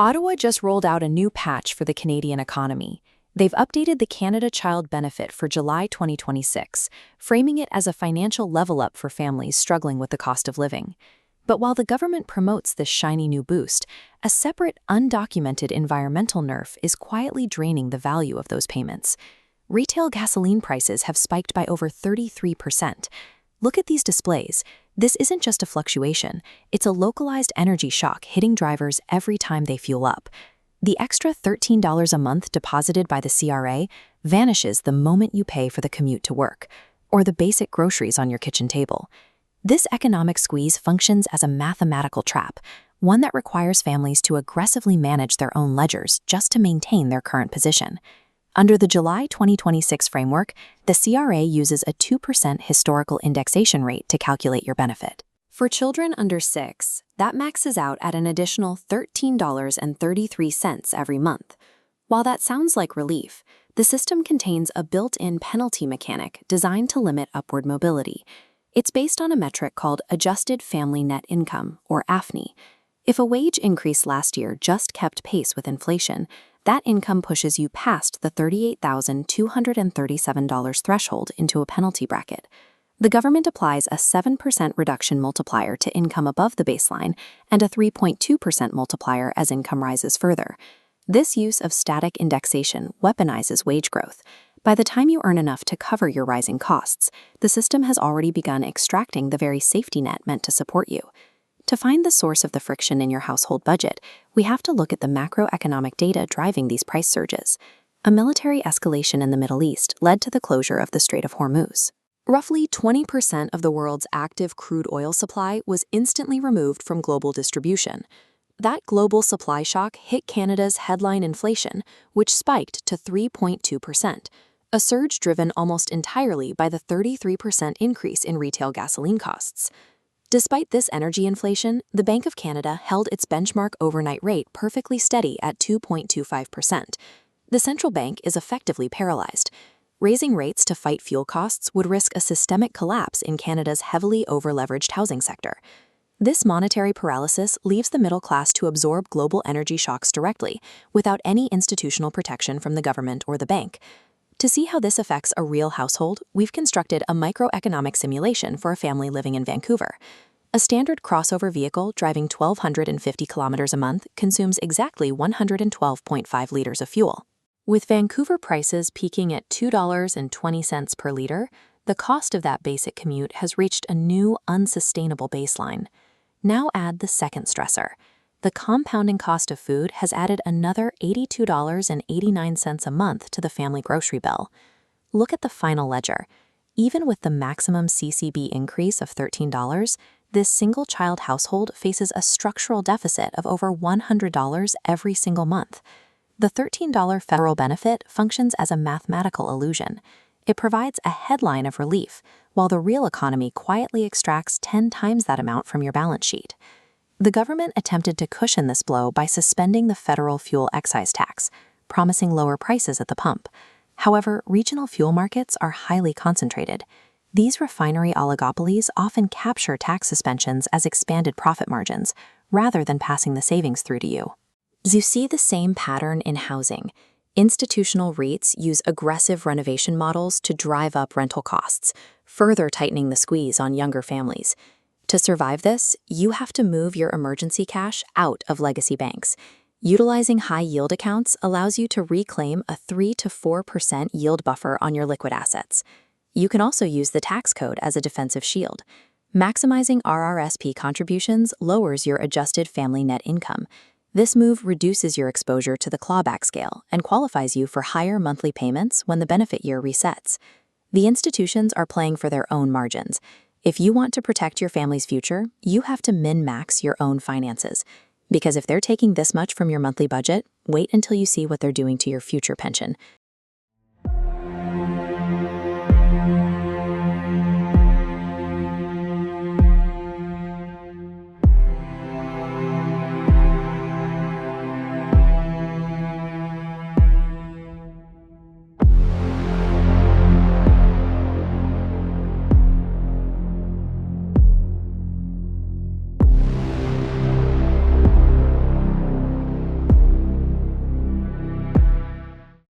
Ottawa just rolled out a new patch for the Canadian economy. They've updated the Canada Child Benefit for July 2026, framing it as a financial level-up for families struggling with the cost of living. But while the government promotes this shiny new boost, a separate, undocumented environmental nerf is quietly draining the value of those payments. Retail gasoline prices have spiked by over 33%. Look at these displays. This isn't just a fluctuation, it's a localized energy shock hitting drivers every time they fuel up. The extra $13 a month deposited by the CRA vanishes the moment you pay for the commute to work, or the basic groceries on your kitchen table. This economic squeeze functions as a mathematical trap, one that requires families to aggressively manage their own ledgers just to maintain their current position. Under the July 2026 framework, the CRA uses a 2% historical indexation rate to calculate your benefit. For children under 6, that maxes out at an additional $13.33 every month. While that sounds like relief, the system contains a built-in penalty mechanic designed to limit upward mobility. It's based on a metric called Adjusted Family Net Income, or AFNI. If a wage increase last year just kept pace with inflation, that income pushes you past the $38,237 threshold into a penalty bracket. The government applies a 7% reduction multiplier to income above the baseline and a 3.2% multiplier as income rises further. This use of static indexation weaponizes wage growth. By the time you earn enough to cover your rising costs, the system has already begun extracting the very safety net meant to support you. To find the source of the friction in your household budget, we have to look at the macroeconomic data driving these price surges. A military escalation in the Middle East led to the closure of the Strait of Hormuz. Roughly 20% of the world's active crude oil supply was instantly removed from global distribution. That global supply shock hit Canada's headline inflation, which spiked to 3.2%, a surge driven almost entirely by the 33% increase in retail gasoline costs. Despite this energy inflation, the Bank of Canada held its benchmark overnight rate perfectly steady at 2.25%. The central bank is effectively paralyzed. Raising rates to fight fuel costs would risk a systemic collapse in Canada's heavily over-leveraged housing sector. This monetary paralysis leaves the middle class to absorb global energy shocks directly, without any institutional protection from the government or the bank. To see how this affects a real household, we've constructed a microeconomic simulation for a family living in Vancouver. A standard crossover vehicle driving 1,250 kilometers a month consumes exactly 112.5 liters of fuel. With Vancouver prices peaking at $2.20 per liter, the cost of that basic commute has reached a new, unsustainable baseline. Now add the second stressor. The compounding cost of food has added another $82.89 a month to the family grocery bill. Look at the final ledger. Even with the maximum CCB increase of $13, this single-child household faces a structural deficit of over $100 every single month. The $13 federal benefit functions as a mathematical illusion. It provides a headline of relief, while the real economy quietly extracts 10 times that amount from your balance sheet. The government attempted to cushion this blow by suspending the federal fuel excise tax, promising lower prices at the pump. However, regional fuel markets are highly concentrated. These refinery oligopolies often capture tax suspensions as expanded profit margins, rather than passing the savings through to you. You see the same pattern in housing. Institutional REITs use aggressive renovation models to drive up rental costs, further tightening the squeeze on younger families. To survive this, you have to move your emergency cash out of legacy banks. Utilizing high-yield accounts allows you to reclaim a 3 to 4% yield buffer on your liquid assets. You can also use the tax code as a defensive shield. Maximizing RRSP contributions lowers your adjusted family net income. This move reduces your exposure to the clawback scale and qualifies you for higher monthly payments when the benefit year resets. The institutions are playing for their own margins. If you want to protect your family's future, you have to min-max your own finances. Because if they're taking this much from your monthly budget, wait until you see what they're doing to your future pension.